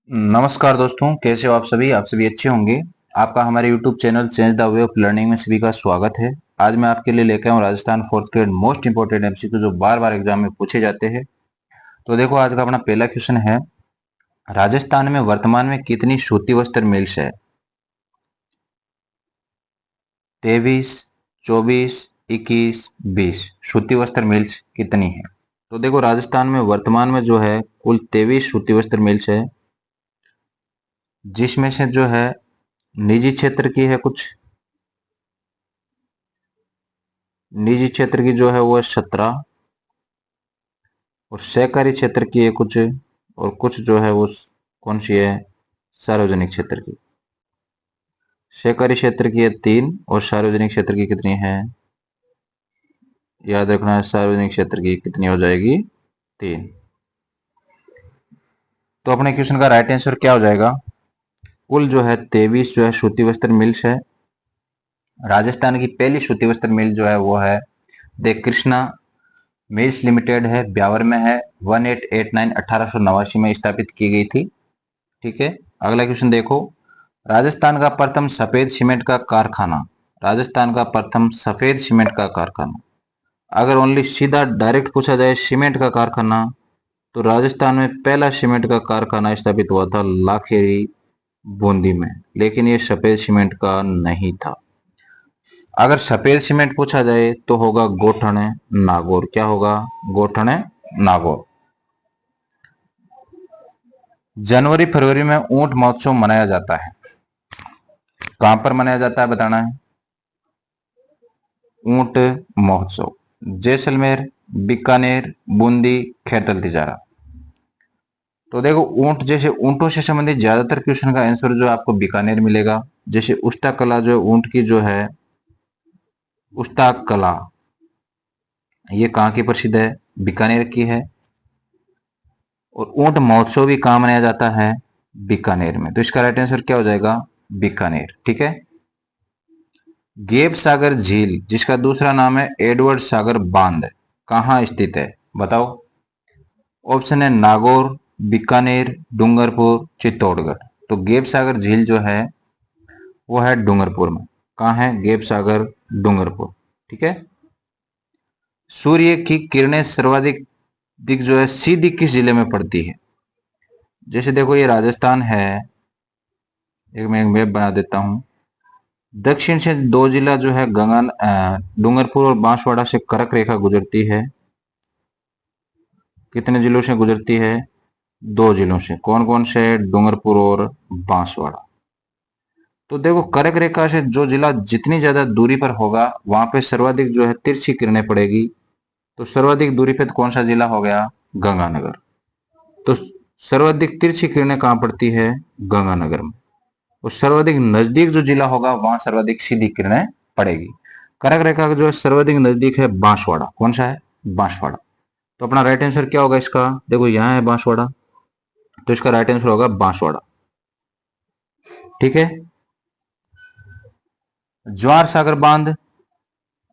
नमस्कार दोस्तों, कैसे हो आप सभी? आप सभी अच्छे होंगे। आपका हमारे YouTube channel change the way of learning में सभी का स्वागत है। आज मैं आपके लिए लेकर हूँ Rajasthan fourth grade most important MCQ जो बार बार एग्जाम में पूछे जाते हैं। तो देखो, आज का अपना पहला क्वेश्चन है, राजस्थान में वर्तमान में कितनी सूती वस्त्र मिल्स है? 23, 24, 21, 20 सूती वस्त्र मिल्स कितनी है? तो देखो, राजस्थान में वर्तमान में जो है कुल 23 सूती वस्त्र मिल्स है, जिसमें से जो है निजी क्षेत्र की है कुछ, निजी क्षेत्र की जो है वो है 17, और सहकारी क्षेत्र की है कुछ, और कुछ जो है वो कौन सी है, सार्वजनिक क्षेत्र की। सहकारी क्षेत्र की है 3 और सार्वजनिक क्षेत्र की कितनी है? याद रखना है, सार्वजनिक क्षेत्र की कितनी हो जाएगी? 3। तो अपने क्वेश्चन का राइट आंसर क्या हो जाएगा? कुल जो है 23 जो है सूती वस्त्र मिल्स है। राजस्थान की पहली सूती वस्त्र मिल जो है वो है दे कृष्णा मिल्स लिमिटेड है, ब्यावर में है। 1889 1889 में स्थापित की गई थी। ठीक है। अगला क्वेश्चन देखो, राजस्थान का प्रथम सफेद सीमेंट का कारखाना, राजस्थान का प्रथम सफेद सीमेंट का कारखाना, अगर ओनली सीधा डायरेक्ट पूछा जाए सीमेंट का कारखाना, तो राजस्थान में पहला सीमेंट का कारखाना स्थापित हुआ था लाखेरी बूंदी में, लेकिन ये सफेद सीमेंट का नहीं था। अगर सफेद सीमेंट पूछा जाए तो होगा गोठण नागौर। क्या होगा? गोठण नागौर। जनवरी फरवरी में ऊंट महोत्सव मनाया जाता है, कहां पर मनाया जाता है बताना है। ऊंट महोत्सव जैसलमेर, बीकानेर, बूंदी, खैरतल तिजारा। तो देखो, ऊंट जैसे ऊंटों से संबंधित ज्यादातर क्वेश्चन का आंसर जो आपको बीकानेर मिलेगा। जैसे उष्टा कला जो है ऊंट की जो है, उष्टा कला ये कहाँ की प्रसिद्ध है? बीकानेर की है। और ऊंट महोत्सव भी कहाँ मनाया जाता है? बीकानेर में। तो इसका राइट आंसर क्या हो जाएगा? बीकानेर। ठीक है। गेब सागर झील जिसका दूसरा नाम है एडवर्ड सागर बांध कहाँ स्थित है? बताओ। ऑप्शन है नागौर, बीकानेर, डूंगरपुर, चित्तौड़गढ़। तो गेब सागर झील जो है वो है डूंगरपुर में। कहाँ है? गेब सागर डूंगरपुर। ठीक है। सूर्य की किरणें सर्वाधिक दिख जो है सीधी किस जिले में पड़ती है? जैसे देखो, ये राजस्थान है, एक मैं एक मैप बना देता हूं। दक्षिण से दो जिला जो है गंगा डूंगरपुर और बांसवाड़ा से कर्क रेखा गुजरती है। कितने जिलों से गुजरती है? 2 जिलों से। कौन कौन से? डूंगरपुर और बांसवाड़ा। तो देखो, कर्क रेखा से जो जिला जितनी ज्यादा दूरी पर होगा वहां पे सर्वाधिक जो है तिरछी किरणें पड़ेगी। तो सर्वाधिक दूरी पे तो कौन सा जिला हो गया? गंगानगर। तो सर्वाधिक तिरछी किरणें कहां पड़ती है? गंगानगर में। और सर्वाधिक नजदीक जो जिला होगा वहां सर्वाधिक सीधी किरणें पड़ेगी। कर्क रेखा का जो है सर्वाधिक नजदीक है बांसवाड़ा। कौन सा है? बांसवाड़ा। तो अपना राइट आंसर क्या होगा इसका? देखो, यहां है बांसवाड़ा, तो इसका राइट आंसर होगा बांसवाड़ा। ठीक है। ज्वार सागर बांध,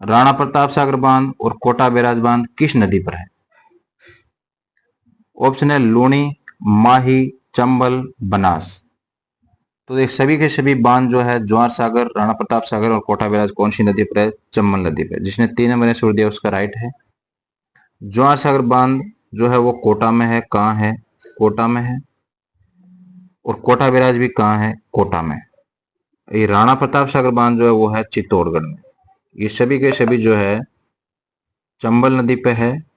राणा प्रताप सागर बांध और कोटा बैराज बांध किस नदी पर है? ऑप्शन है लूणी, माही, चंबल, बनास। तो देख, सभी के सभी बांध जो है ज्वार सागर, राणा प्रताप सागर और कोटा बैराज कौन सी नदी पर है? चंबल नदी पर। जिसने 3 नंबर छोड़ दिया उसका राइट है। ज्वार सागर बांध जो है वो कोटा में है। कहाँ है? कोटा में है। और कोटा बैराज भी कहाँ है? कोटा में। ये राणा प्रताप सागर बांध जो है वो है चित्तौड़गढ़ में। ये सभी के सभी जो है चंबल नदी पे है।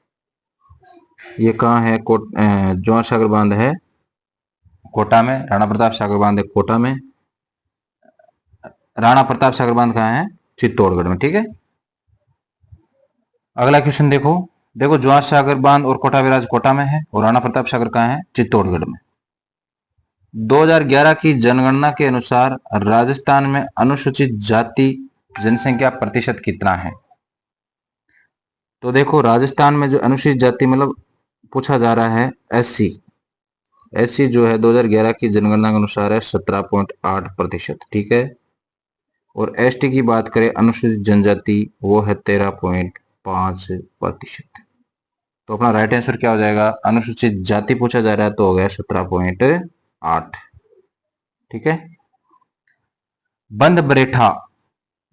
ये कहाँ है? ज्वार सागर बांध है कोटा में, राणा प्रताप सागर बांध है कोटा में, राणा प्रताप सागर बांध कहाँ है? चित्तौड़गढ़ में। ठीक है। अगला क्वेश्चन देखो। देखो, ज्वार सागर बांध और कोटा बैराज कोटा में है और राणा प्रताप सागर कहाँ है? चित्तौड़गढ़ में। 2011 की जनगणना के अनुसार राजस्थान में अनुसूचित जाति जनसंख्या प्रतिशत कितना है? तो देखो, राजस्थान में जो अनुसूचित जाति मतलब पूछा जा रहा है एससी, एससी जो है 2011 की जनगणना के अनुसार है 17.8%। ठीक है। और एसटी की बात करें अनुसूचित जनजाति, वो है 13.5%। तो अपना राइट आंसर क्या हो जाएगा? अनुसूचित जाति पूछा जा रहा है तो हो गया 17.8। 8। ठीक है। बंद बरेठा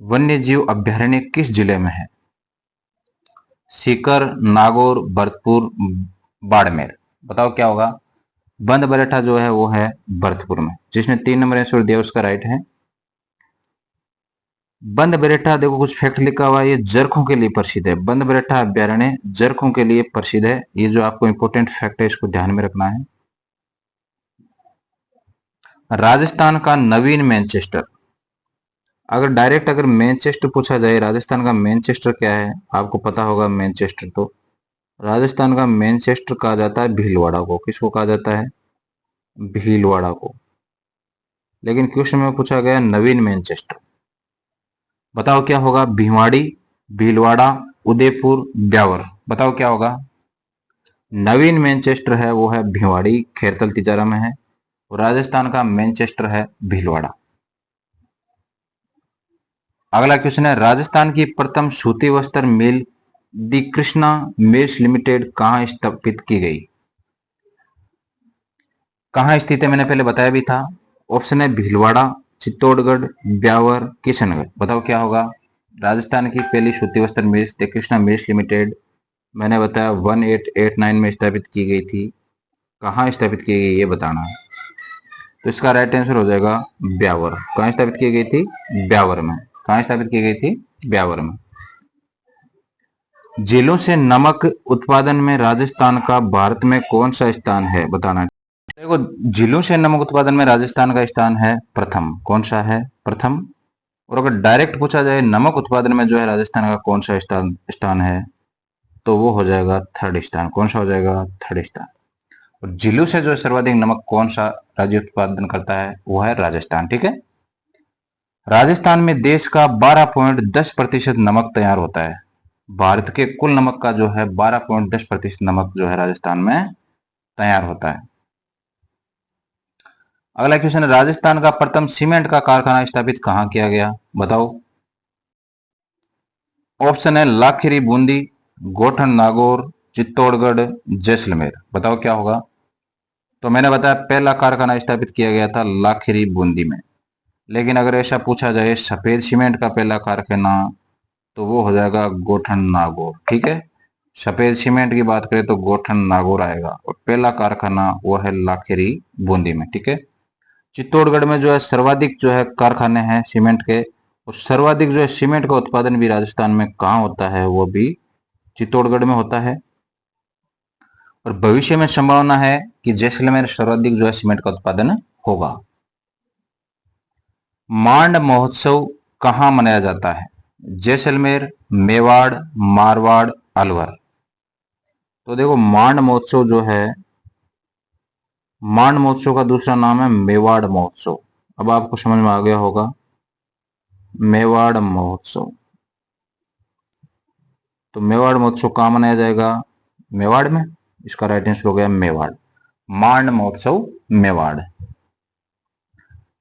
वन्य जीव अभ्यारण्य किस जिले में है? सीकर, नागौर, भरतपुर, बाड़मेर। बताओ क्या होगा? बंद बरेठा जो है वो है भरतपुर में। जिसने 3 नंबर आंसर दिया उसका राइट है। बंद बरेठा, देखो कुछ फैक्ट लिखा हुआ है, ये जरखों के लिए प्रसिद्ध है। बंद बरेठा अभ्यारण्य जरखों के लिए प्रसिद्ध है। ये जो आपको इंपोर्टेंट फैक्ट है इसको ध्यान में रखना है। राजस्थान का नवीन मैनचेस्टर, अगर डायरेक्ट अगर मैनचेस्टर पूछा जाए, राजस्थान का मैनचेस्टर क्या है आपको पता होगा। मैनचेस्टर तो राजस्थान का मैनचेस्टर कहा जाता है भीलवाड़ा को। किसको कहा जाता है? भीलवाड़ा को। लेकिन क्वेश्चन में पूछा गया नवीन मैनचेस्टर। बताओ क्या होगा? भिवाड़ी, भीलवाड़ा, उदयपुर, ब्यावर। बताओ क्या होगा? नवीन मैनचेस्टर है वो है भिवाड़ी, खैरतल तिजारा में है। और राजस्थान का मैनचेस्टर है भीलवाड़ा। अगला क्वेश्चन है, राजस्थान की प्रथम सूती वस्त्र मिल दी कृष्णा मिल्स लिमिटेड कहां स्थापित की गई? कहां स्थित है मैंने पहले बताया भी था। ऑप्शन है भीलवाड़ा, चित्तौड़गढ़, ब्यावर, किशनगढ़। बताओ क्या होगा? राजस्थान की पहली सूती वस्त्र मिल्स दी कृष्णा मिल्स लिमिटेड मैंने बताया 1889 में स्थापित की गई थी। कहां स्थापित की गई ये बताना है। तो इसका राइट आंसर हो जाएगा ब्यावर। कहां स्थापित की गई थी? ब्यावर में। कहां स्थापित की गई थी? ब्यावर में। झीलों से नमक उत्पादन में राजस्थान का भारत में कौन सा स्थान है बताना। देखो, झीलों से नमक उत्पादन में राजस्थान का स्थान है प्रथम। कौन सा है? प्रथम। और अगर डायरेक्ट पूछा जाए नमक उत्पादन में जो है राजस्थान का कौन सा स्थान है, तो वो हो जाएगा थर्ड स्थान। कौन सा हो जाएगा? थर्ड स्थान। और झीलों से जो सर्वाधिक नमक कौन सा राज्य उत्पादन करता है, वो है राजस्थान। ठीक है। राजस्थान में देश का 12.10% नमक तैयार होता है। भारत के कुल नमक का जो है 12.10% नमक जो है राजस्थान में तैयार होता है। अगला क्वेश्चन है, राजस्थान का प्रथम सीमेंट का कारखाना स्थापित कहां किया गया? बताओ। ऑप्शन है लाखीरी बूंदी, गोठन नागौर, चित्तौड़गढ़, जैसलमेर। बताओ क्या होगा? तो मैंने बताया पहला कारखाना स्थापित किया गया था लाखीरी बूंदी में। लेकिन अगर ऐसा पूछा जाए सफेद सीमेंट का पहला कारखाना, तो वो हो जाएगा गोठन नागौर। ठीक है। सफेद सीमेंट की बात करें तो गोठन नागौर आएगा। और पहला कारखाना वो है लाखेरी बूंदी में। ठीक है। चित्तौड़गढ़ में जो है सर्वाधिक जो है कारखाने हैं सीमेंट के। और सर्वाधिक जो है सीमेंट का उत्पादन भी राजस्थान में कहाँ होता है? वो भी चित्तौड़गढ़ में होता है। और भविष्य में संभावना है कि जैसलमेर सर्वाधिक जो है सीमेंट का उत्पादन होगा। मांड महोत्सव कहाँ मनाया जाता है? जैसलमेर, मेवाड़, मारवाड़, अलवर। तो देखो, मांड महोत्सव जो है, मांड महोत्सव का दूसरा नाम है मेवाड़ महोत्सव। अब आपको समझ में आ गया होगा मेवाड़ महोत्सव। तो मेवाड़ महोत्सव कहाँ मनाया जाएगा? मेवाड़ में। इसका राइट आंसर हो गया मेवाड़। मांड महोत्सव मेवाड़।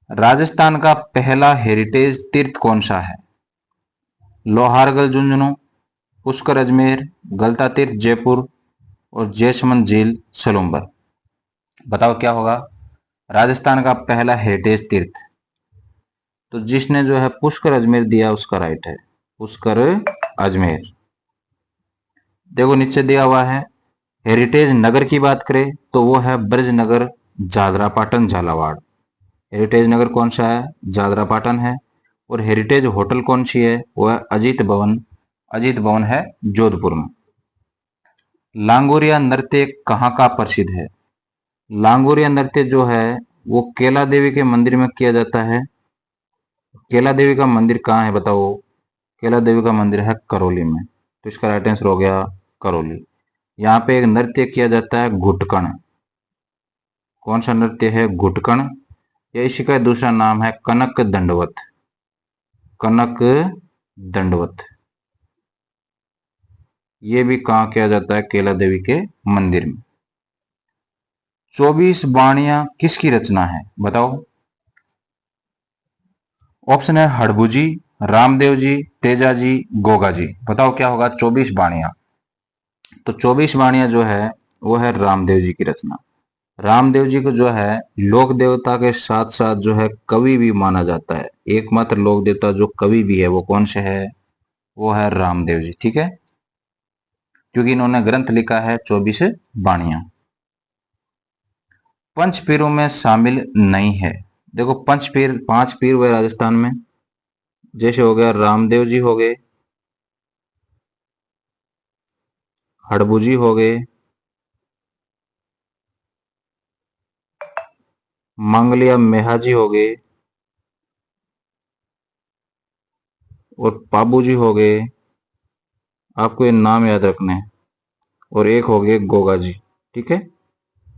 राजस्थान का पहला हेरिटेज तीर्थ कौन सा है? लोहारगढ़ झुंझुनू, पुष्कर अजमेर, गलता तीर्थ जयपुर और जैसमंद झील सलूम्बर। बताओ क्या होगा? राजस्थान का पहला हेरिटेज तीर्थ, तो जिसने जो है पुष्कर अजमेर दिया उसका राइट है। पुष्कर अजमेर। देखो नीचे दिया हुआ है हेरिटेज नगर की बात करें तो वो है ब्रजनगर, जादरापाटन, झालावाड़। हेरिटेज नगर कौन सा है? जादरापाटन है। और हेरिटेज होटल कौन सी है? वो है अजीत भवन। अजीत भवन है जोधपुर में। लांगोरिया नृत्य कहाँ का प्रसिद्ध है? लांगोरिया नृत्य जो है वो केला देवी के मंदिर में किया जाता है। केला देवी का मंदिर कहाँ है बताओ? केला देवी का मंदिर है करौली में। तो इसका राइट आंसर हो गया करौली। यहाँ पे एक नृत्य किया जाता है घुटकण। कौन सा नृत्य है? घुटकण। या इसी का दूसरा नाम है कनक दंडवत। कनक दंडवत। ये भी कहाँ किया जाता है? केला देवी के मंदिर में। 24 बाणियां किसकी रचना है बताओ? ऑप्शन है हड़बू जी, रामदेव जी, तेजा जी, गोगा जी। बताओ क्या होगा? 24 बाणियां। तो 24 बाणियां जो है वो है रामदेव जी की रचना। रामदेव जी को जो है लोक देवता के साथ साथ जो है कवि भी माना जाता है। एकमात्र लोक देवता जो कवि भी है वो कौन से है? वो है रामदेव जी। ठीक है, क्योंकि इन्होंने ग्रंथ लिखा है 24 बाणियां। पंच पीरों में शामिल नहीं है। देखो पंच पीर, 5 पीर हुए राजस्थान में, जैसे हो गया रामदेव जी हो गए, हड़बू जी हो गए, मंगलिया मेहा जी हो गए, और पाबू जी हो गए। आपको ये नाम याद रखने हैं। और एक हो गए गोगा जी। ठीक है,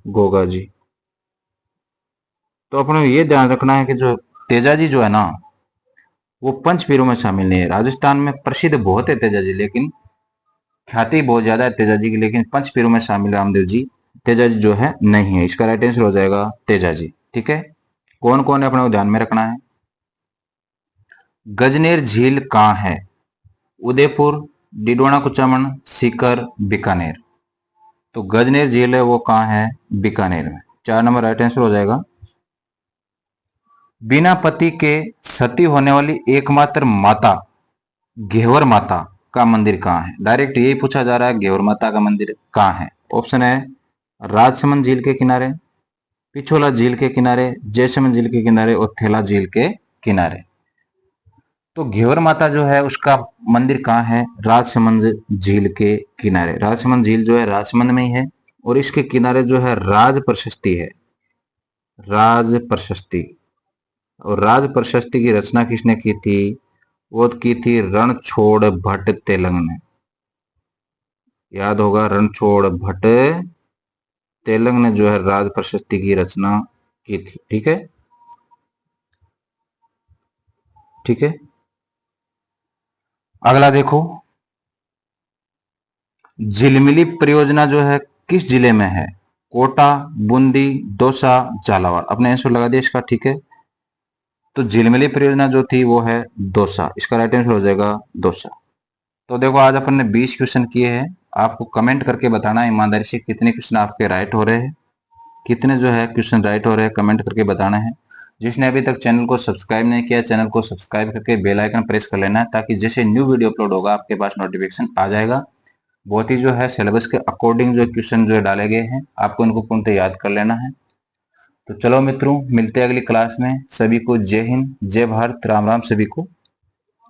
गोगा जी। तो अपने ये ध्यान रखना है कि जो तेजा जी जो है ना, वो पंच पीरों में शामिल नहीं है। राजस्थान में प्रसिद्ध बहुत है तेजा जी, लेकिन ख्याति बहुत ज्यादा है तेजा जी की, लेकिन पंच पीरों में शामिल रामदेव जी, तेजा जी जो है नहीं है। इसका राइट आंसर हो जाएगा तेजा जी। ठीक है, कौन कौन है अपने को ध्यान में रखना है। गजनेर झील कहाँ है? उदयपुर, डिडोना कुचामन, सीकर, बीकानेर। तो गजनेर झील है वो कहाँ है? बीकानेर में। 4 नंबर राइट आंसर हो जाएगा। बिना पति के सती होने वाली एकमात्र माता घेवर माता का मंदिर कहाँ है? डायरेक्ट यही पूछा जा रहा है, घेवर माता का मंदिर कहाँ है? ऑप्शन है राजसमंद झील के किनारे, पिछोला झील के किनारे, जयसमंद झील के किनारे, और थेला झील के किनारे। तो घेवर माता जो है उसका मंदिर कहाँ है? राजसमंद झील के किनारे। राजसमंद झील जो है राजसमंद में ही है, और इसके किनारे जो है राज प्रशस्ति है, राज प्रशस्ति। और राज प्रशस्ति की रचना किसने की थी? वो की थी रणछोड़ भट्ट तेलंग ने। याद होगा, रणछोड़ भट्ट तेलंग ने जो है राज प्रशस्ति की रचना की थी। ठीक है, ठीक है। अगला देखो, झिलमिली परियोजना जो है किस जिले में है? कोटा, बूंदी, दौसा, झालावाड़। अपने आंसर लगा दिया इसका। ठीक है, तो झिलमिली परियोजना जो थी वो है दौसा। इसका राइट आंसर हो जाएगा दौसा। तो देखो आज अपन ने 20 क्वेश्चन किए हैं। आपको कमेंट करके बताना है ईमानदारी से कितने क्वेश्चन आपके राइट हो रहे हैं, कितने जो है क्वेश्चन राइट हो रहे हैं, कमेंट करके बताना है। जिसने अभी तक चैनल को सब्सक्राइब नहीं किया, चैनल को सब्सक्राइब करके बेल आइकन प्रेस कर लेना है, ताकि जैसे न्यू वीडियो अपलोड होगा आपके पास नोटिफिकेशन आ जाएगा। बहुत ही जो है सिलेबस के अकॉर्डिंग जो क्वेश्चन जो डाले गए हैं, आपको इनको पूर्णतः याद कर लेना है। तो चलो मित्रों, मिलते हैं अगली क्लास में। सभी को जय हिंद, जय भारत, राम राम सभी को।